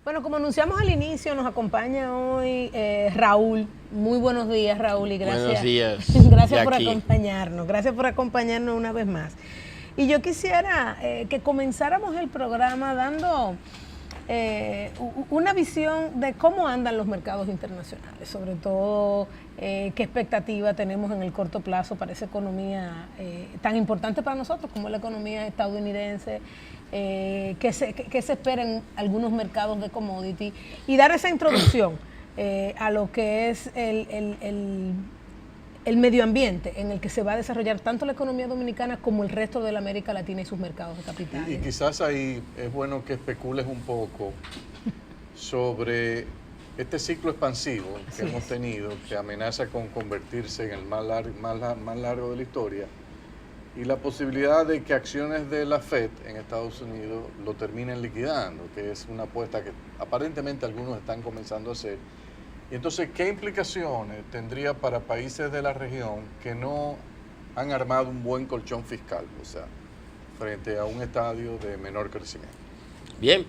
Bueno, como anunciamos al inicio, nos acompaña hoy Raúl. Muy buenos días, Raúl, y gracias. Buenos días. Gracias por acompañarnos. Gracias por acompañarnos una vez más. Y yo quisiera que comenzáramos el programa dando una visión de cómo andan los mercados internacionales, sobre todo qué expectativa tenemos en el corto plazo para esa economía tan importante para nosotros como la economía estadounidense, qué se espera en algunos mercados de commodity, y dar esa introducción a lo que es el medio ambiente en el que se va a desarrollar tanto la economía dominicana como el resto de la América Latina y sus mercados de capitales. Y quizás ahí es bueno que especules un poco sobre este ciclo expansivo que hemos tenido, que amenaza con convertirse en el más largo de la historia, y la posibilidad de que acciones de la FED en Estados Unidos lo terminen liquidando, que es una apuesta que aparentemente algunos están comenzando a hacer. Y entonces, ¿qué implicaciones tendría para países de la región que no han armado un buen colchón fiscal, o sea, frente a un estadio de menor crecimiento? Bien,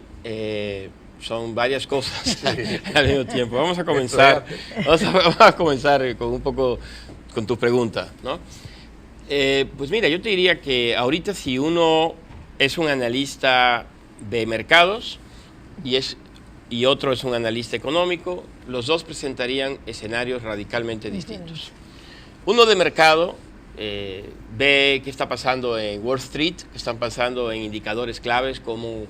son varias cosas al mismo tiempo. Vamos a comenzar con un poco con tu pregunta, ¿no? Pues mira, yo te diría que ahorita si uno es un analista de mercados y otro es un analista económico, los dos presentarían escenarios radicalmente distintos. Uno de mercado ve qué está pasando en Wall Street, qué están pasando en indicadores claves como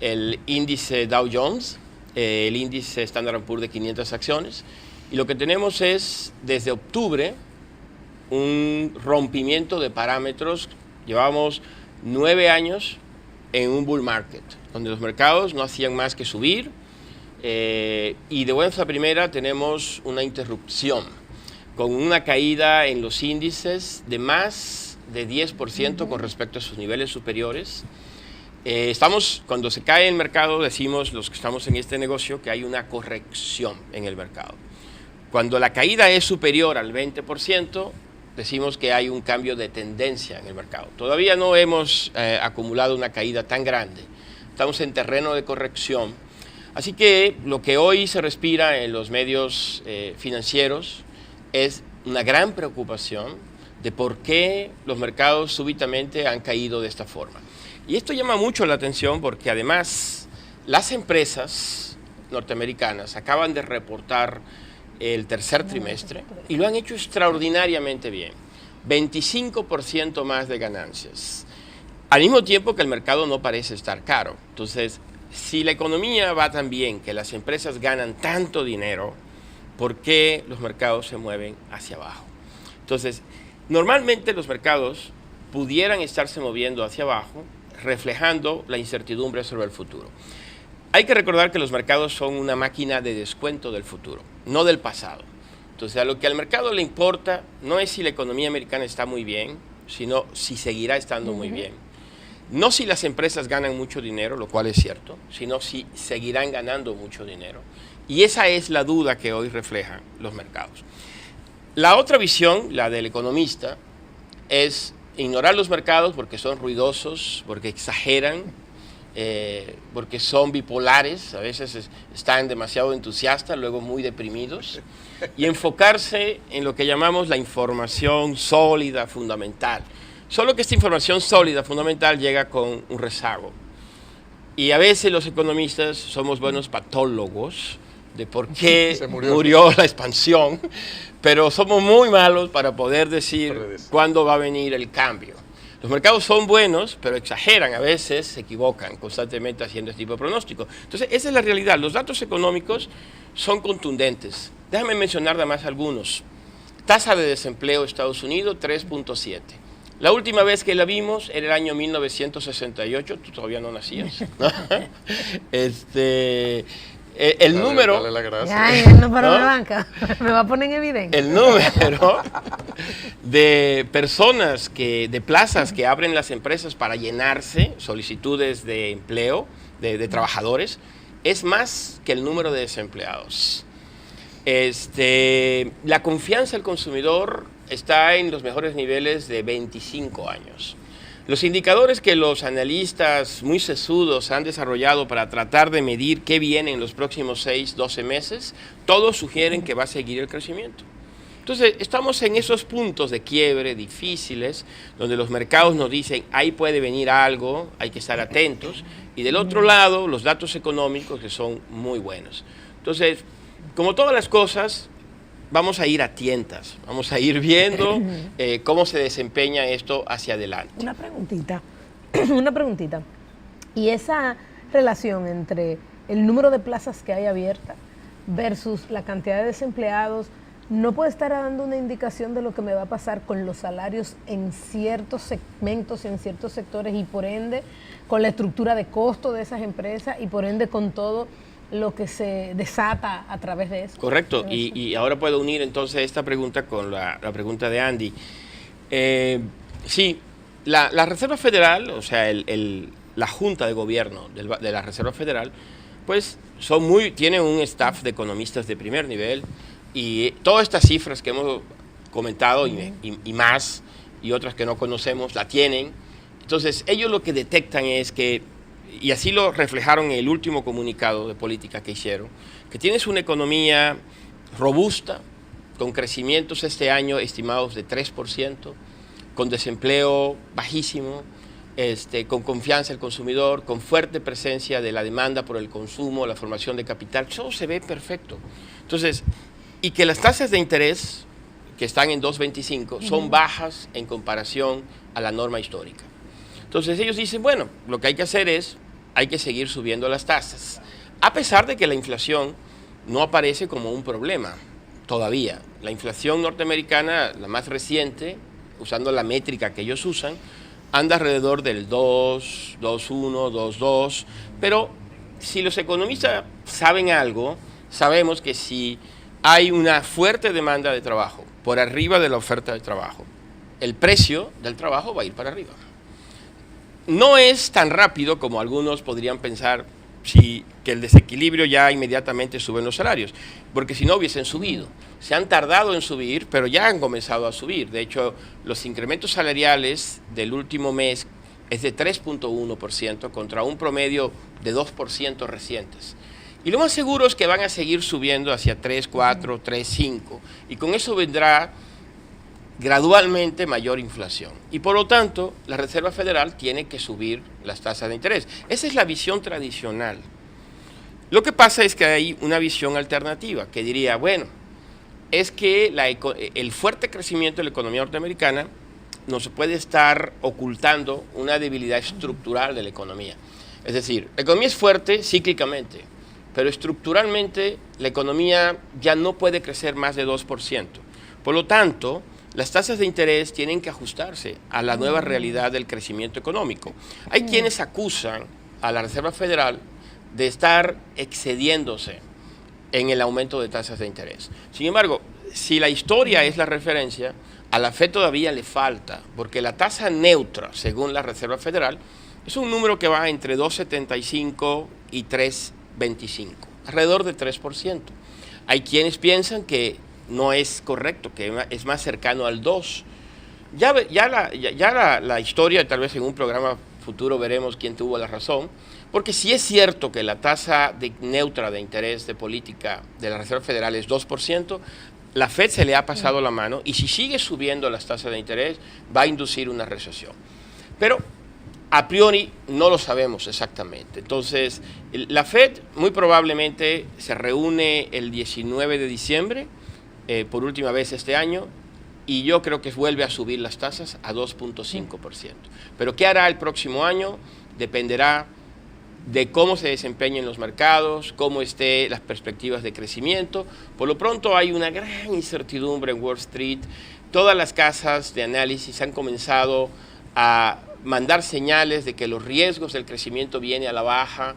el índice Dow Jones, el índice Standard & Poor's de 500 acciones, y lo que tenemos es desde octubre un rompimiento de parámetros. Llevamos 9 años en un bull market, donde los mercados no hacían más que subir, y de buena primera tenemos una interrupción, con una caída en los índices de más de 10% con respecto a sus niveles superiores. Cuando se cae el mercado, decimos los que estamos en este negocio que hay una corrección en el mercado. Cuando la caída es superior al 20%, decimos que hay un cambio de tendencia en el mercado. Todavía no hemos acumulado una caída tan grande. Estamos en terreno de corrección. Así que lo que hoy se respira en los medios financieros es una gran preocupación de por qué los mercados súbitamente han caído de esta forma. Y esto llama mucho la atención porque además las empresas norteamericanas acaban de reportar el tercer trimestre y lo han hecho extraordinariamente bien. 25% más de ganancias. Al mismo tiempo que el mercado no parece estar caro. Entonces, si la economía va tan bien, que las empresas ganan tanto dinero, ¿por qué los mercados se mueven hacia abajo? Entonces, normalmente los mercados pudieran estarse moviendo hacia abajo, reflejando la incertidumbre sobre el futuro. Hay que recordar que los mercados son una máquina de descuento del futuro, no del pasado. Entonces, a lo que al mercado le importa no es si la economía americana está muy bien, sino si seguirá estando muy bien. No si las empresas ganan mucho dinero, lo cual es cierto, sino si seguirán ganando mucho dinero. Y esa es la duda que hoy reflejan los mercados. La otra visión, la del economista, es ignorar los mercados porque son ruidosos, porque exageran, porque son bipolares, a veces están demasiado entusiastas, luego muy deprimidos, y enfocarse en lo que llamamos la información sólida, fundamental. Solo que esta información sólida, fundamental, llega con un rezago. Y a veces los economistas somos buenos patólogos de por qué murió la expansión, pero somos muy malos para poder decir cuándo va a venir el cambio. Los mercados son buenos, pero exageran, a veces se equivocan constantemente haciendo este tipo de pronósticos. Entonces, esa es la realidad. Los datos económicos son contundentes. Déjame mencionar nada más algunos. Tasa de desempleo de Estados Unidos, 3.7. La última vez que la vimos era el año 1968, tú todavía no nacías. El número... Dale la gracia. Ay, él no paró de banca, me va a poner en evidencia. El número de personas, de plazas que abren las empresas para llenarse, solicitudes de empleo, de trabajadores, es más que el número de desempleados. La confianza del consumidor está en los mejores niveles de 25 años. Los indicadores que los analistas muy sesudos han desarrollado para tratar de medir qué viene en los próximos 6, 12 meses, todos sugieren que va a seguir el crecimiento. Entonces, estamos en esos puntos de quiebre difíciles, donde los mercados nos dicen, ahí puede venir algo, hay que estar atentos, y del otro lado, los datos económicos que son muy buenos. Entonces, como todas las cosas, vamos a ir a tientas, vamos a ir viendo cómo se desempeña esto hacia adelante. Una preguntita, una preguntita. Y esa relación entre el número de plazas que hay abiertas versus la cantidad de desempleados, ¿no puede estar dando una indicación de lo que me va a pasar con los salarios en ciertos segmentos, en ciertos sectores y por ende con la estructura de costo de esas empresas y por ende con todo lo que se desata a través de eso? Correcto, y ahora puedo unir entonces esta pregunta con la pregunta de Andy. Sí, la Reserva Federal, o sea, la Junta de Gobierno de la Reserva Federal, pues tienen un staff de economistas de primer nivel, y todas estas cifras que hemos comentado y más, y otras que no conocemos, la tienen. Entonces, ellos lo que detectan es que, y así lo reflejaron en el último comunicado de política que hicieron, que tienes una economía robusta, con crecimientos este año estimados de 3%, con desempleo bajísimo, con confianza del consumidor, con fuerte presencia de la demanda por el consumo, la formación de capital, todo se ve perfecto. Entonces, y que las tasas de interés, que están en 2.25, son bajas en comparación a la norma histórica. Entonces ellos dicen, bueno, lo que hay que hacer hay que seguir subiendo las tasas, a pesar de que la inflación no aparece como un problema todavía. La inflación norteamericana, la más reciente, usando la métrica que ellos usan, anda alrededor del 2, 2.1, 2.2, pero si los economistas saben algo, sabemos que si hay una fuerte demanda de trabajo por arriba de la oferta de trabajo, el precio del trabajo va a ir para arriba. No es tan rápido como algunos podrían pensar que el desequilibrio ya inmediatamente suben los salarios, porque si no hubiesen subido. Se han tardado en subir, pero ya han comenzado a subir. De hecho, los incrementos salariales del último mes es de 3.1% contra un promedio de 2% recientes. Y lo más seguro es que van a seguir subiendo hacia 3, 4, 3, 5. Y con eso vendrá gradualmente mayor inflación. Y por lo tanto, la Reserva Federal tiene que subir las tasas de interés. Esa es la visión tradicional. Lo que pasa es que hay una visión alternativa que diría, bueno, es que el fuerte crecimiento de la economía norteamericana nos puede estar ocultando una debilidad estructural de la economía. Es decir, la economía es fuerte cíclicamente, pero estructuralmente la economía ya no puede crecer más de 2%. Por lo tanto, las tasas de interés tienen que ajustarse a la nueva realidad del crecimiento económico. Hay quienes acusan a la Reserva Federal de estar excediéndose en el aumento de tasas de interés. Sin embargo, si la historia es la referencia, a la Fed todavía le falta, porque la tasa neutra, según la Reserva Federal, es un número que va entre 2.75 y 3.25, alrededor de 3%. Hay quienes piensan que no es correcto, que es más cercano al 2%. La historia, tal vez en un programa futuro veremos quién tuvo la razón, porque si es cierto que la tasa neutra de interés de política de la Reserva Federal es 2%, la Fed se le ha pasado la mano y si sigue subiendo las tasas de interés va a inducir una recesión. Pero a priori no lo sabemos exactamente. Entonces, la Fed muy probablemente se reúne el 19 de diciembre, por última vez este año, y yo creo que vuelve a subir las tasas a 2.5%. Pero ¿qué hará el próximo año? Dependerá de cómo se desempeñen los mercados, cómo estén las perspectivas de crecimiento. Por lo pronto hay una gran incertidumbre en Wall Street. Todas las casas de análisis han comenzado a mandar señales de que los riesgos del crecimiento vienen a la baja,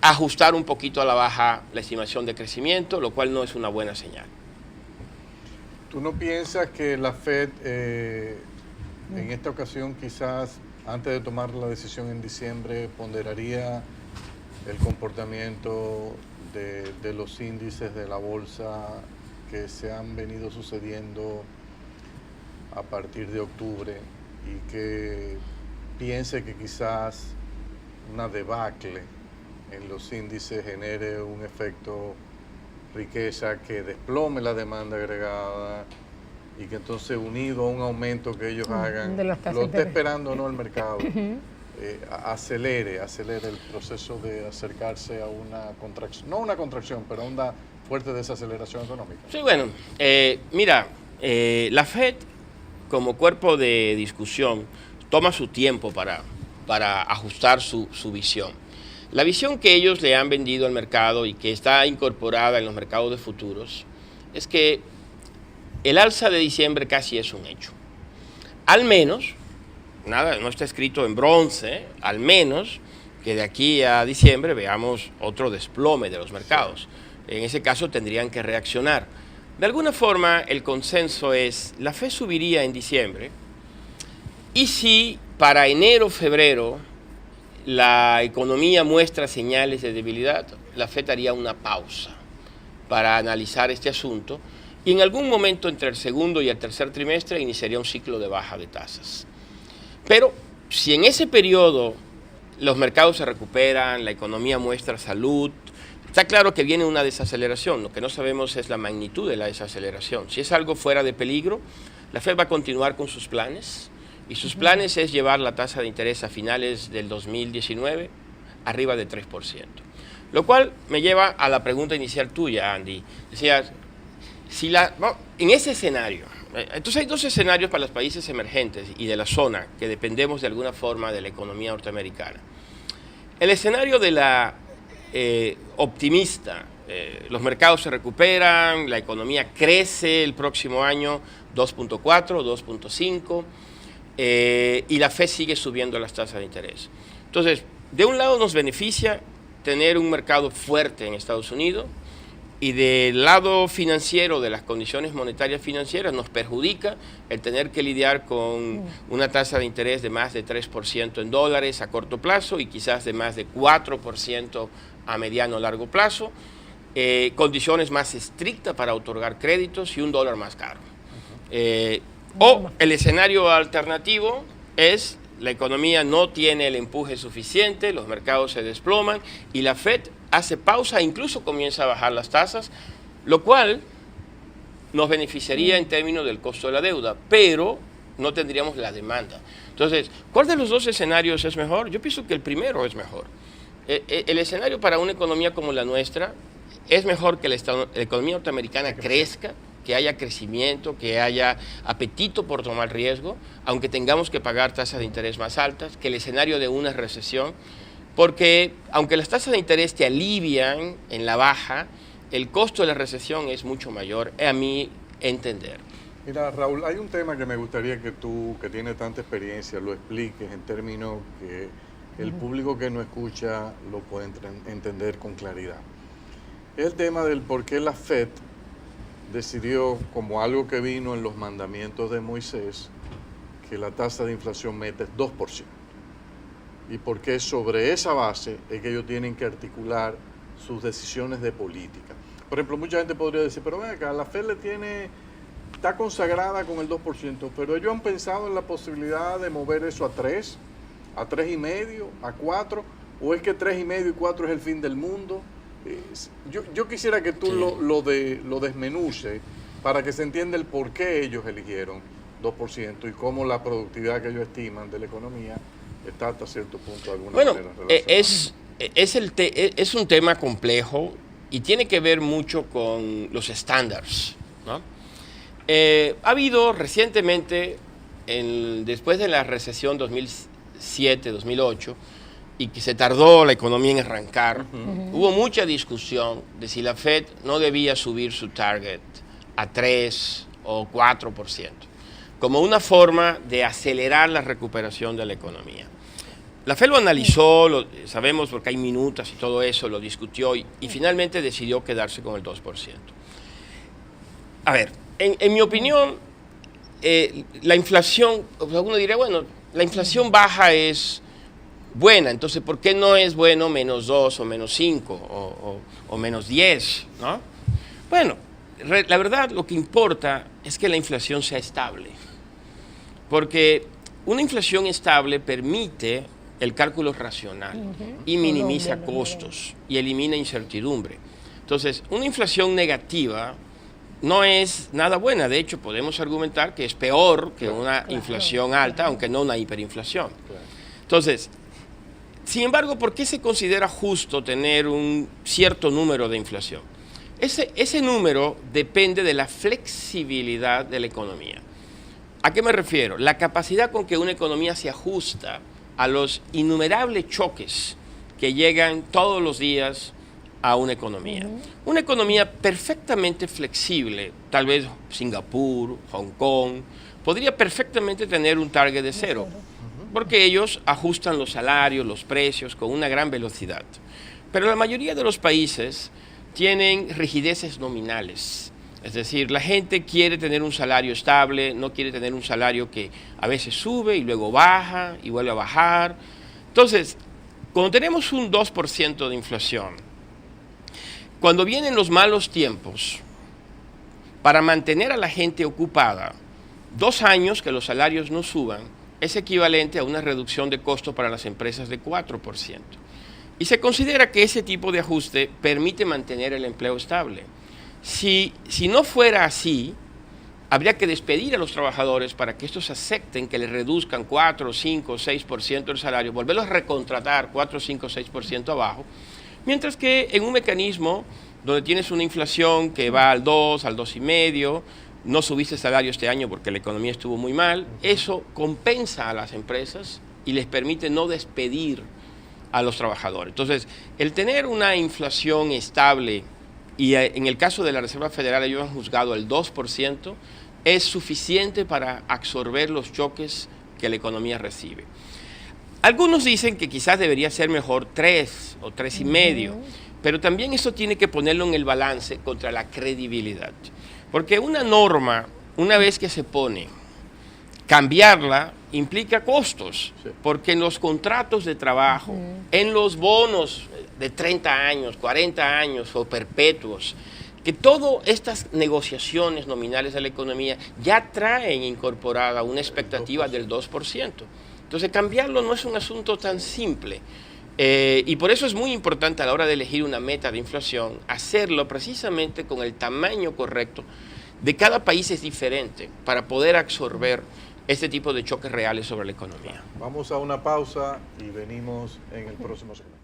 ajustar un poquito a la baja la estimación de crecimiento, lo cual no es una buena señal. ¿Tú no piensas que la Fed en esta ocasión quizás antes de tomar la decisión en diciembre ponderaría el comportamiento de los índices de la bolsa que se han venido sucediendo a partir de octubre y que piense que quizás una debacle en los índices genere un efecto riqueza que desplome la demanda agregada y que entonces unido a un aumento que ellos hagan, de las tasas lo de esté interés. esperando no el mercado, acelere el proceso de acercarse a una contracción, no una contracción, pero a una fuerte desaceleración económica. Sí, bueno, mira, la FED como cuerpo de discusión toma su tiempo para ajustar su visión. La visión que ellos le han vendido al mercado y que está incorporada en los mercados de futuros es que el alza de diciembre casi es un hecho. Al menos, nada, no está escrito en bronce, al menos que de aquí a diciembre veamos otro desplome de los mercados. En ese caso tendrían que reaccionar. De alguna forma, el consenso es, la Fed subiría en diciembre, y si para enero, febrero, la economía muestra señales de debilidad, la Fed haría una pausa para analizar este asunto, y en algún momento entre el segundo y el tercer trimestre iniciaría un ciclo de baja de tasas. Pero si en ese periodo los mercados se recuperan, la economía muestra salud, está claro que viene una desaceleración. Lo que no sabemos es la magnitud de la desaceleración. Si es algo fuera de peligro, la Fed va a continuar con sus planes, y sus planes es llevar la tasa de interés a finales del 2019 arriba de 3%. Lo cual me lleva a la pregunta inicial tuya, Andy. Decías, en ese escenario, entonces hay dos escenarios para los países emergentes y de la zona que dependemos de alguna forma de la economía norteamericana. El escenario de la optimista, los mercados se recuperan, la economía crece el próximo año 2.4, 2.5, y la Fed sigue subiendo las tasas de interés. Entonces, de un lado nos beneficia tener un mercado fuerte en Estados Unidos, y del lado financiero, de las condiciones monetarias financieras, nos perjudica el tener que lidiar con una tasa de interés de más de 3% en dólares a corto plazo y quizás de más de 4% a mediano o largo plazo, condiciones más estrictas para otorgar créditos y un dólar más caro. O el escenario alternativo es la economía no tiene el empuje suficiente, los mercados se desploman y la Fed hace pausa e incluso comienza a bajar las tasas, lo cual nos beneficiaría en términos del costo de la deuda, pero no tendríamos la demanda. Entonces, ¿cuál de los dos escenarios es mejor? Yo pienso que el primero es mejor. El escenario para una economía como la nuestra es mejor que la economía norteamericana crezca, que haya crecimiento, que haya apetito por tomar riesgo, aunque tengamos que pagar tasas de interés más altas, que el escenario de una recesión, porque aunque las tasas de interés te alivian en la baja, el costo de la recesión es mucho mayor, a mi entender. Mira, Raúl, hay un tema que me gustaría que tú, que tienes tanta experiencia, lo expliques en términos que el público que no escucha lo puede entender con claridad. Es el tema del por qué la Fed decidió, como algo que vino en los mandamientos de Moisés, que la tasa de inflación meta es 2%. Y por qué sobre esa base es que ellos tienen que articular sus decisiones de política. Por ejemplo, mucha gente podría decir, pero ven acá, la Fed está consagrada con el 2%, pero ellos han pensado en la posibilidad de mover eso a 3, a 3,5, a 4, o es que 3,5 y 4 es el fin del mundo. Yo quisiera que tú lo desmenuces para que se entienda el por qué ellos eligieron 2% y cómo la productividad que ellos estiman de la economía está hasta cierto punto de alguna manera relacionada. Es un tema complejo y tiene que ver mucho con los estándares, ¿no? Ha habido recientemente, después de la recesión 2007-2008, y que se tardó la economía en arrancar, hubo mucha discusión de si la Fed no debía subir su target a 3 o 4%, como una forma de acelerar la recuperación de la economía. La Fed lo analizó, sabemos porque hay minutas y todo eso, lo discutió y finalmente decidió quedarse con el 2%. A ver, en mi opinión, la inflación, alguno diría, bueno, la inflación baja es buena, entonces ¿por qué no es bueno menos 2 o menos 5 o menos 10, ¿no? Bueno, la verdad lo que importa es que la inflación sea estable, porque una inflación estable permite el cálculo racional y minimiza costos y elimina incertidumbre. Entonces, una inflación negativa no es nada buena. De hecho, podemos argumentar que es peor que una inflación alta, aunque no una hiperinflación. Entonces, sin embargo, ¿por qué se considera justo tener un cierto número de inflación? Ese número depende de la flexibilidad de la economía. ¿A qué me refiero? La capacidad con que una economía se ajusta a los innumerables choques que llegan todos los días a una economía. Una economía perfectamente flexible, tal vez Singapur, Hong Kong, podría perfectamente tener un target de cero, porque ellos ajustan los salarios, los precios con una gran velocidad. Pero la mayoría de los países tienen rigideces nominales. Es decir, la gente quiere tener un salario estable, no quiere tener un salario que a veces sube y luego baja y vuelve a bajar. Entonces, cuando tenemos un 2% de inflación, cuando vienen los malos tiempos, para mantener a la gente ocupada, 2 años que los salarios no suban, es equivalente a una reducción de costo para las empresas de 4%. Y se considera que ese tipo de ajuste permite mantener el empleo estable. Si no fuera así, habría que despedir a los trabajadores para que estos acepten que les reduzcan 4, 5, 6% el salario, volverlos a recontratar 4, 5, 6% abajo, mientras que en un mecanismo donde tienes una inflación que va al 2, al 2,5%, no subiste el salario este año porque la economía estuvo muy mal, eso compensa a las empresas y les permite no despedir a los trabajadores. Entonces, el tener una inflación estable, y en el caso de la Reserva Federal ellos han juzgado el 2%, es suficiente para absorber los choques que la economía recibe. Algunos dicen que quizás debería ser mejor 3 o 3,5%, pero también eso tiene que ponerlo en el balance contra la credibilidad. Porque una norma, una vez que se pone, cambiarla implica costos, porque en los contratos de trabajo, en los bonos de 30 años, 40 años o perpetuos, que todas estas negociaciones nominales de la economía ya traen incorporada una expectativa del 2%. Entonces, cambiarlo no es un asunto tan simple. Y por eso es muy importante a la hora de elegir una meta de inflación, hacerlo precisamente con el tamaño correcto. De cada país es diferente para poder absorber este tipo de choques reales sobre la economía. Vamos a una pausa y venimos en el próximo segmento.